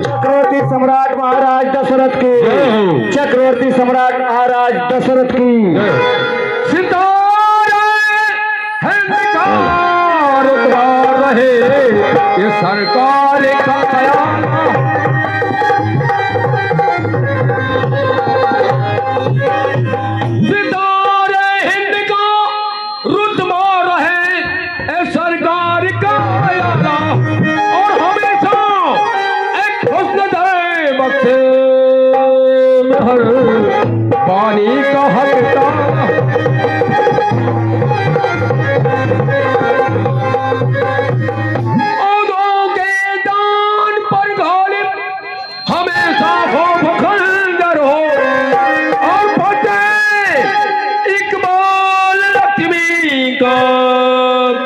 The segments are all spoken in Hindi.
चक्रवर्ती सम्राट महाराज दशरथ की, चक्रवर्ती सम्राट महाराज दशरथ की। रहे ये सरकार का ख्याल, सितारे हिंद का रुतबा रहे ये सरकार का ख्याल, और हमेशा एक हुस्न दे बख्शे मेहर पानी का हकता।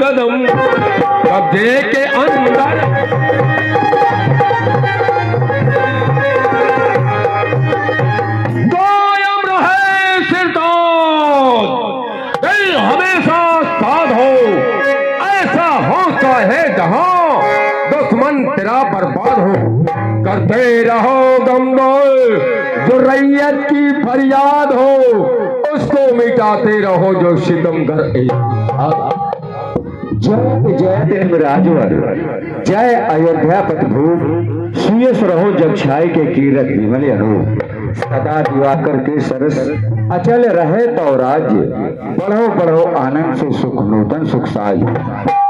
कदम कब्जे के अंदर कायम रहे सिरताज, दिल हमेशा साध हो, ऐसा हौसला है जहां दुश्मन तेरा बर्बाद हो। करते रहो गमगोल जो रैयत की फरियाद हो, उसको मिटाते रहो जो सितमगर एक। जय जय राजवर, जय अयोध्या पटभूप, सुयस रहो जब छाए के कीरत विमल अनूप। सदा दिवाकर के सरस अचल रहे तो राज्य, बढ़ो बढ़ो आनंद से सुख नूतन सुख साज।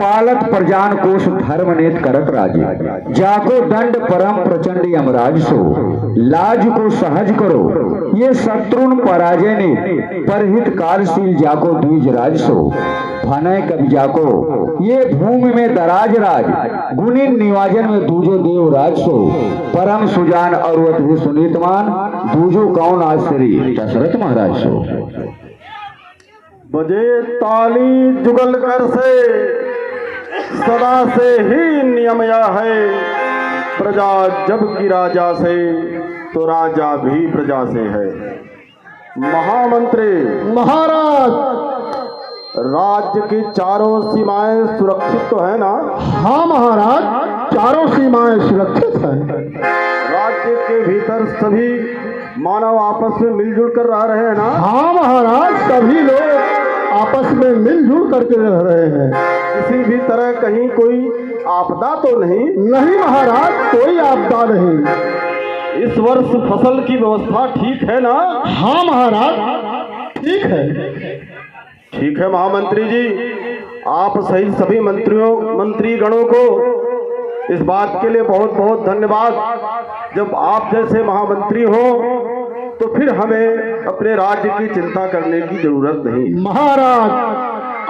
पालत प्रजान कोष धर्म नेत करत राज्य, जाको दंड परम प्रचंड यमराज सो। लाज को सहज करो ये शत्रुन पराजय ने, परहित कार्यशील जाको द्विज राज सो। भनय कवि जाको ये भूमि में दराज राज, गुणिन निवाजन में दूजो देव राज सो। परम सुजान अरुवत ही सुनीतमान, दूजो कौन आश्री दशरथ महाराज सो। बजे ताली जुगल कर से सदा से ही नियम या है, प्रजा जब की राजा से तो राजा भी प्रजा से है। महामंत्री महाराज, राज्य की चारों सीमाएं सुरक्षित तो है ना? हाँ महाराज, चारों सीमाएं सुरक्षित हैं। राज्य के भीतर सभी मानव आपस में मिलजुल कर रह रहे हैं ना? हाँ महाराज, सभी लोग आपस में मिलजुल करके रह रहे हैं। किसी भी तरह कहीं कोई आपदा तो नहीं? नहीं महाराज, कोई आपदा नहीं। इस वर्ष फसल की व्यवस्था ठीक है ना? हाँ महाराज, ठीक है। ठीक है महामंत्री जी, आप सहित सभी मंत्रीगणों को इस बात के लिए बहुत बहुत धन्यवाद। जब आप जैसे महामंत्री हो तो फिर हमें अपने राज्य की चिंता करने की जरूरत नहीं। महाराज,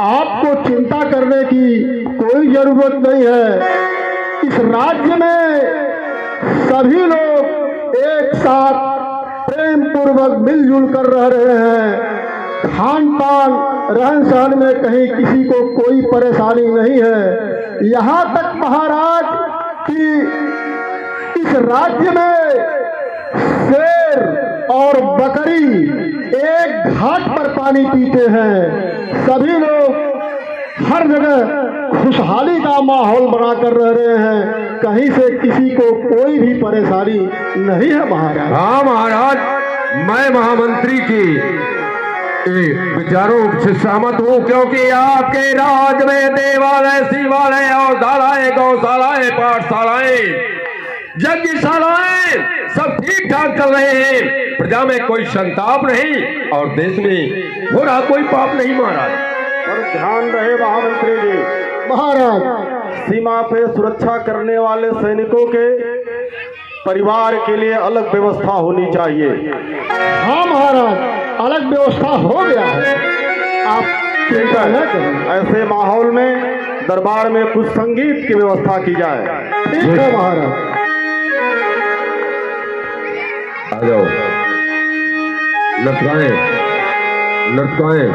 आपको चिंता करने की कोई जरूरत नहीं है। इस राज्य में सभी लोग एक साथ प्रेम पूर्वक मिलजुल कर रह रहे हैं। खान पान रहन सहन में कहीं किसी को कोई परेशानी नहीं है। यहाँ तक महाराज कि इस राज्य में शेर और बकरी एक घाट पर पानी पीते हैं। सभी लोग हर जगह खुशहाली का माहौल बनाकर रह रहे हैं। कहीं से किसी को कोई भी परेशानी नहीं है महाराज। हाँ महाराज, मैं महामंत्री की विचारों से सहमत हूँ, क्योंकि आपके राज में देवालय, शिवालय और शालाएं, गौशालाएं, पाठशालाएं, यज्ञशालाएं सब ठीक ठाक चल रहे हैं। प्रजा में कोई संताप नहीं और देश में हो रहा कोई पाप नहीं महाराज। और ध्यान रहे महामंत्री जी, महाराज, सीमा पे सुरक्षा करने वाले सैनिकों के परिवार के लिए अलग व्यवस्था होनी चाहिए। हाँ महाराज, अलग व्यवस्था हो गया है, आप चिंता न करें। ऐसे माहौल में दरबार में कुछ संगीत की व्यवस्था की जाए। ठीक है महाराज। आ जाओ, लटकाएं लटकाएं,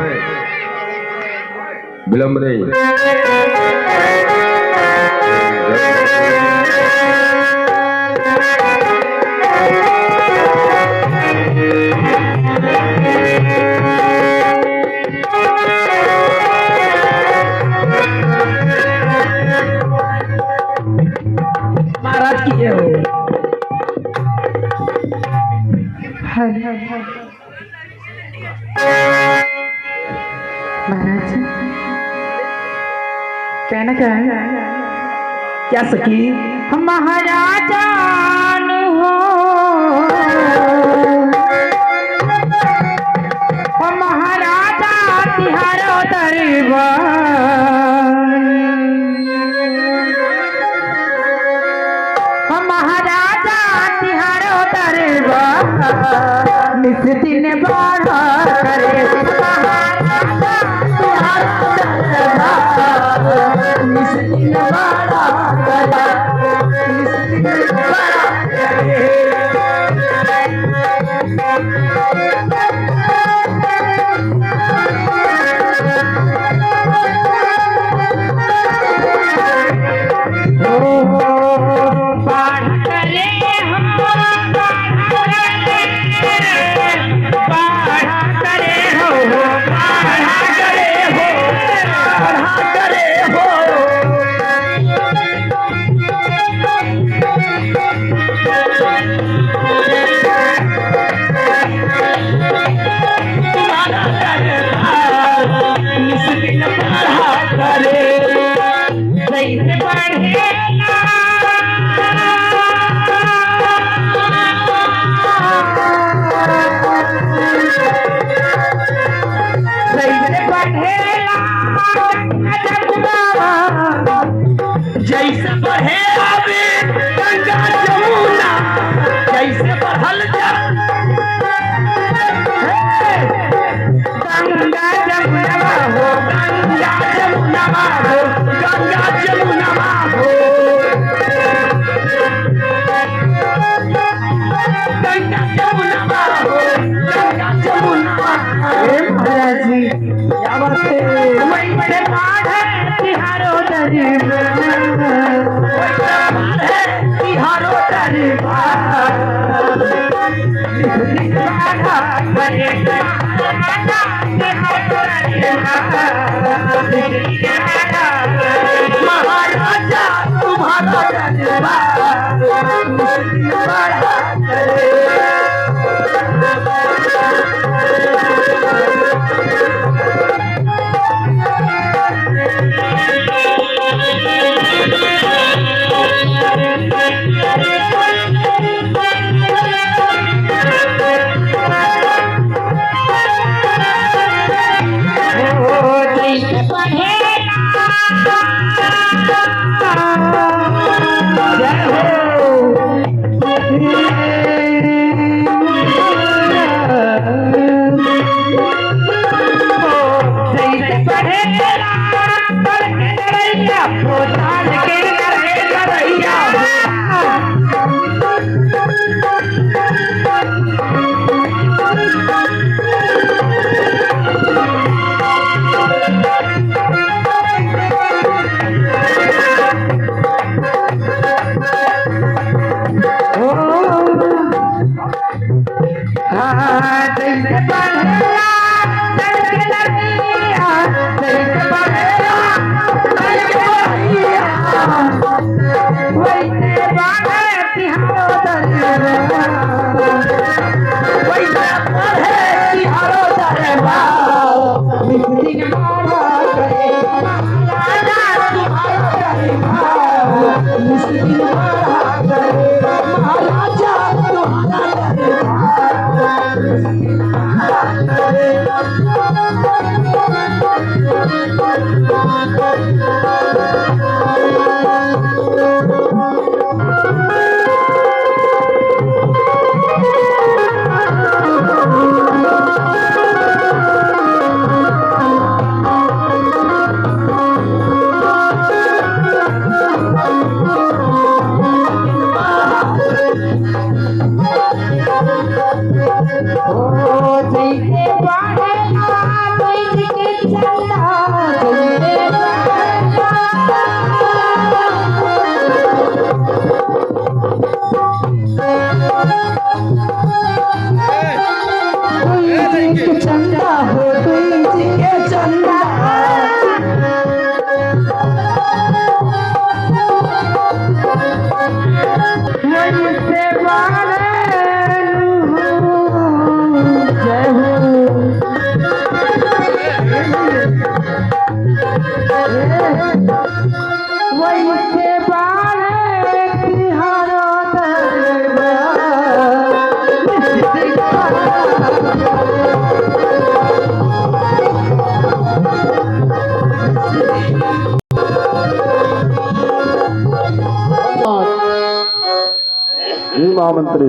विलंब नहीं। महाराज कहना क्या है? क्या सखी? हम महाराजा हो, हम महाराजा तिहारो दरबार, हम महाराजा तिहारो दरबार निस दिन बड़ा करे, महाराजा तिहारो दरबार निस दिन बड़ा करे, निस दिन बड़ा करे। जैसे बढ़े आवे गंगा जमुना, जैसे बढ़ल गंगा जमुना हो, गंगा जमुना हो, गंगा जमुना हो, गंगा जमुना हो, गंगा जमुना। महाराज जी क्या बात है? वही बड़े बाढ़ है तिहारो तिहारो महाराजा वैसे जी महामंत्री,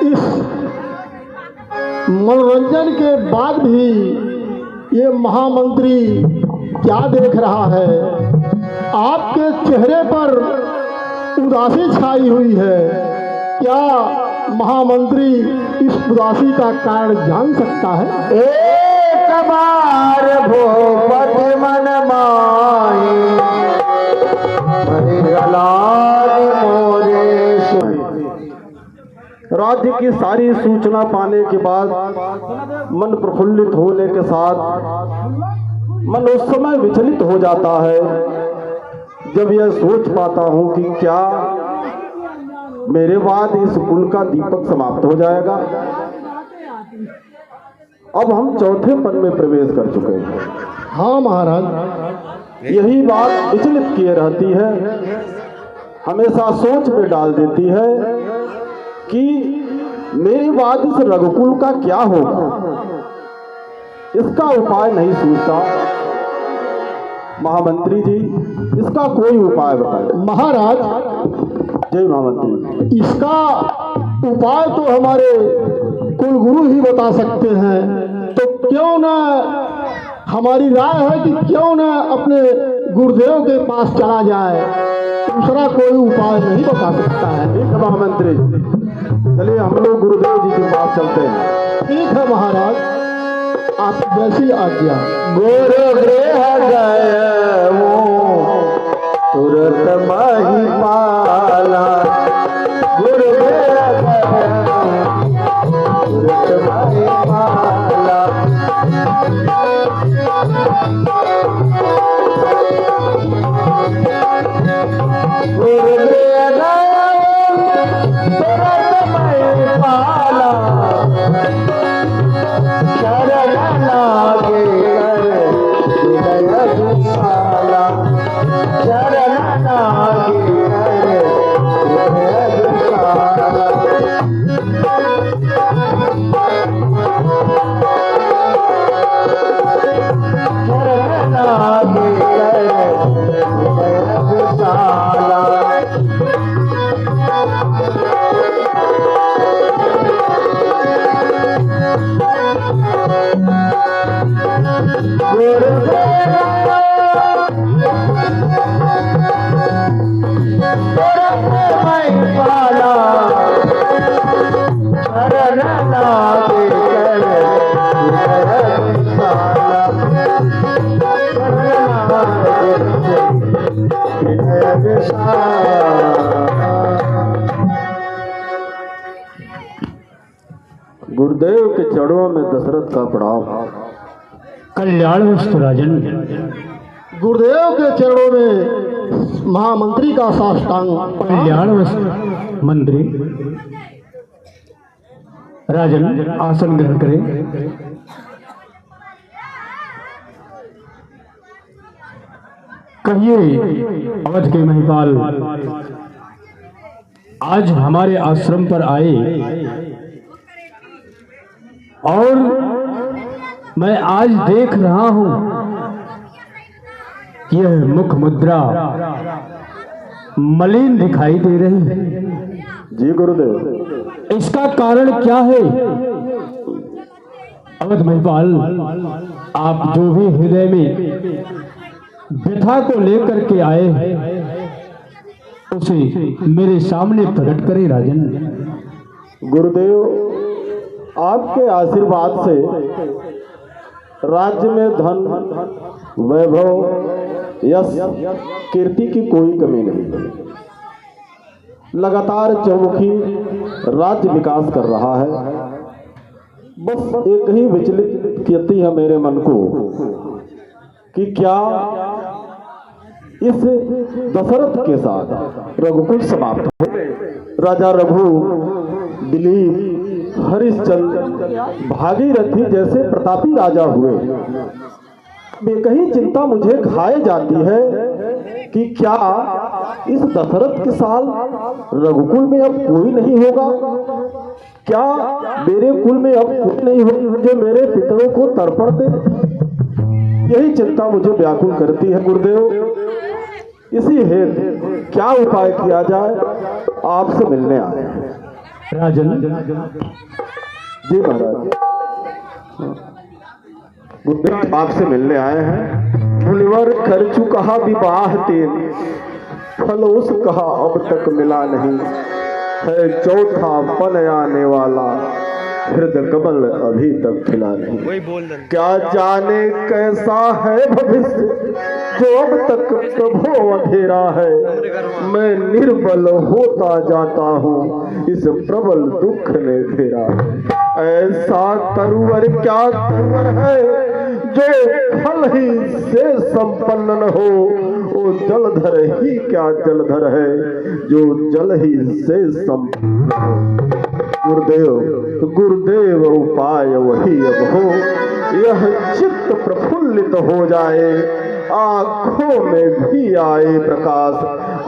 इस मनोरंजन के बाद भी ये महामंत्री क्या देख रहा है? आपके चेहरे पर उदासी छाई हुई है। क्या महामंत्री इस उदासी का कारण जान सकता है? एक बार भूपति मन माही मोरे सुनी। राज्य की सारी सूचना पाने के बाद मन प्रफुल्लित होने के साथ मन उस समय विचलित हो जाता है जब यह सोच पाता हूं कि क्या मेरे बाद इस कुल का दीपक समाप्त हो जाएगा। अब हम चौथे पद में प्रवेश कर चुके हैं। हाँ महाराज, यही बात विचलित किए रहती है, हमेशा सोच में डाल देती है कि मेरे बाद इस रघुकुल का क्या होगा। इसका उपाय नहीं सूझता। महामंत्री जी, इसका कोई उपाय बताएं। महाराज, जय महामंत्री। इसका उपाय तो हमारे कुलगुरु ही बता सकते हैं, तो क्यों ना हमारी राय है कि क्यों ना अपने गुरुदेव के पास चला जाए। दूसरा कोई उपाय नहीं बता सकता है। ठीक है महामंत्री, चलिए हम लोग गुरुदेव जी के पास चलते हैं। ठीक है महाराज, आप जैसी आज्ञा। गुरु गृह गए तुरंत माही पाला। गुरु गृह गए तुरंत माही पाला। गुरु गृह गए तुरंत माही पाला। शरण लागे हृदय दुशाला। शरण लागे हृदय दुशाला। शरण लागे हृदय दुशाला। गुरुदेव के चरणों में दशरथ का प्रणाम। कल्याण वस्तु राजन। गुरुदेव के चरणों में महामंत्री का साष्टांग। कल्याण वस्तु मंत्री। राजन आसन ग्रहण करें। कहिए अवध के महिपाल, आज हमारे आश्रम पर आए और मैं आज देख रहा हूं कि यह मुख मुद्रा मलिन दिखाई दे रही है। जी गुरुदेव। इसका कारण क्या है? अवध महिपाल, आप जो भी हृदय में व्यथा को लेकर के आए हैं उसे मेरे सामने प्रकट करें राजन। गुरुदेव, आपके आशीर्वाद से राज्य में धन, वैभव, यश, कीर्ति की कोई कमी नहीं। लगातार चौमुखी राज्य विकास कर रहा है। बस एक ही विचलित कहती है मेरे मन को कि क्या इस दशरथ के साथ रघुकुल समाप्त हो। राजा रघु, दिलीप, हरिश्चंद्र, भागीरथी जैसे प्रतापी राजा हुए। बेकही चिंता मुझे खाए जाती है कि क्या इस दशरथ के साल रघुकुल में अब कोई नहीं होगा। क्या मेरे कुल में अब कोई नहीं होगा जो मेरे पितरों को तर्पण दे। यही चिंता मुझे व्याकुल करती है गुरुदेव। इसी हेतु क्या उपाय किया जाए, आपसे मिलने आए हैं। राजन, जी महाराज, बुद्ध आपसे मिलने आए हैं। मुनिवर कर चुका विवाह तेन, फल उस कहा अब तक मिला नहीं, है चौथा पन आने वाला, हृदय कमल अभी तक खिला नहीं। क्या जाने कैसा है भविष्य जो अब तक प्रभो अंधेरा है, मैं निर्बल होता जाता हूँ इस प्रबल दुख ने घेरा है। ऐसा तरुवर क्या तरुवर है जो फल ही से संपन्न न हो, वो जलधर ही क्या जलधर है जो जल ही से संपन्न हो। गुरुदेव गुरुदेव उपाय वही अब हो, यह चित्त प्रफुल्लित हो जाए, आंखों में भी आए प्रकाश,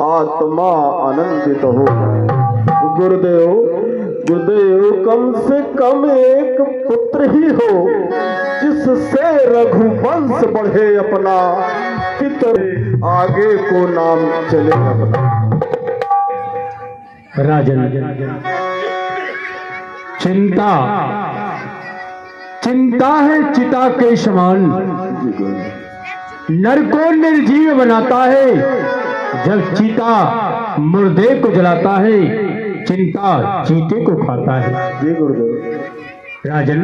आत्मा आनंदित हो जाए। गुरुदेव गुरुदेव कम से कम एक पुत्र ही हो जिससे रघुवंश बढ़े अपना, पितर आगे को नाम चले अपना। राजन, चिंता चिंता है चिता के समान, नर को निर्जीव बनाता है, जब चीता मुर्दे को जलाता है, चिंता चीते को खाता है। जी गुरुदेव। राजन,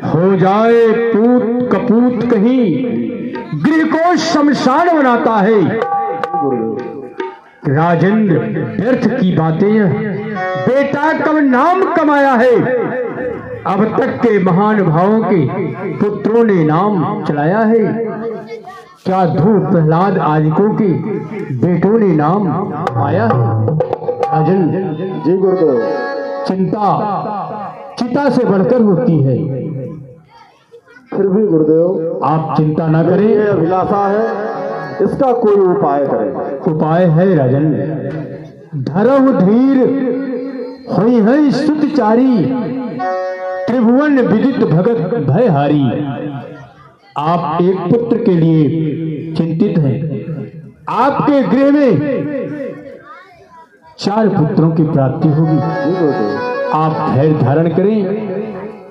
हो जाए पूत कपूत कहीं, गृह को शमशान बनाता है। राजेंद्र, व्यर्थ की बातें, बेटा कब नाम कमाया है, अब तक के महान भावों के पुत्रों ने नाम चलाया है, क्या ध्रुव प्रहलाद आदिकों के बेटों ने नाम पाया है। राजन, जी गुरुदेव। चिंता चिता से बढ़कर होती है, फिर भी गुरुदेव आप चिंता ना करें, ये अभिलाषा है, इसका कोई उपाय करें। उपाय है राजन। धरहु धीर हुई है सुतचारी, त्रिभुवन विदित भगत भयहारी। आप एक पुत्र के लिए चिंतित हैं, आपके गृह में 4 पुत्रों की प्राप्ति होगी। आप धैर्य धारण करें।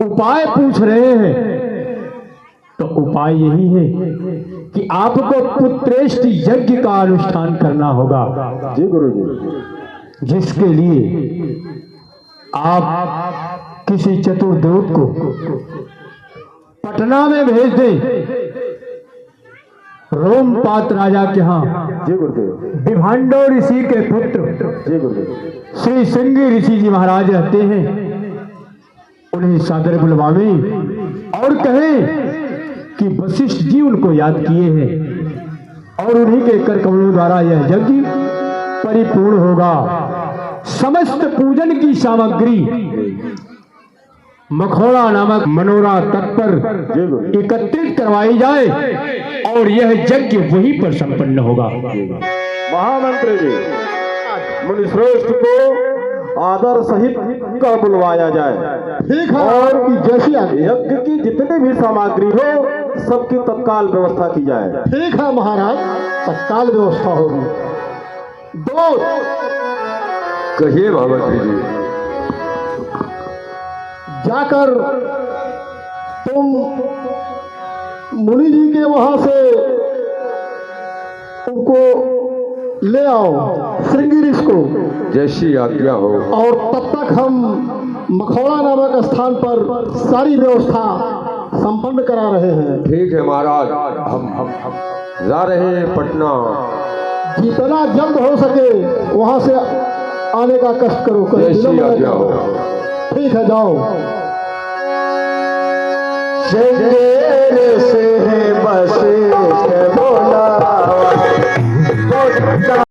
उपाय पूछ रहे हैं तो उपाय यही है कि आपको पुत्रेष्ट यज्ञ का अनुष्ठान करना होगा। जी गुरुजी। जिसके लिए आप किसी चतुर्दूत को पटना में भेज दें, रोमपात राजा के यहाँ। जी गुरुदेव। विभांडो ऋषि के पुत्र जी गुरुदेव। श्री सिंह ऋषि जी महाराज रहते हैं, उन्हें सादर बुलवावें और कहें कि वशिष्ठ जी उनको याद किए हैं और उन्हीं के कर कमलों द्वारा यह यज्ञ परिपूर्ण होगा। समस्त पूजन की सामग्री मखौड़ा नामक मनोरा तट पर एकत्रित करवाई जाए और यह यज्ञ वहीं पर संपन्न होगा। महामंत्री जी, मुनिश्रेष्ठ को आदर सहित का बुलवाया जाए। ठीक है, और कि जैसी आज्ञा। यज्ञ की जितनी भी सामग्री हो सबकी तत्काल व्यवस्था की जाए। ठीक है महाराज, तत्काल व्यवस्था होगी। 2 कहिए महामंत्री जी। जाकर तुम मुनि जी के वहां से उनको ले आओ, श्रृंगी ऋषि को, जैसी आज्ञा हो। और तब तक हम मखौड़ा नामक स्थान पर सारी व्यवस्था संपन्न करा रहे हैं। ठीक है महाराज, हम जा रहे हैं पटना। जितना जल्द हो सके वहां से आने का कष्ट करो। जैसी आज्ञा हो। ठीक है, जाओ। शेर से बस बोला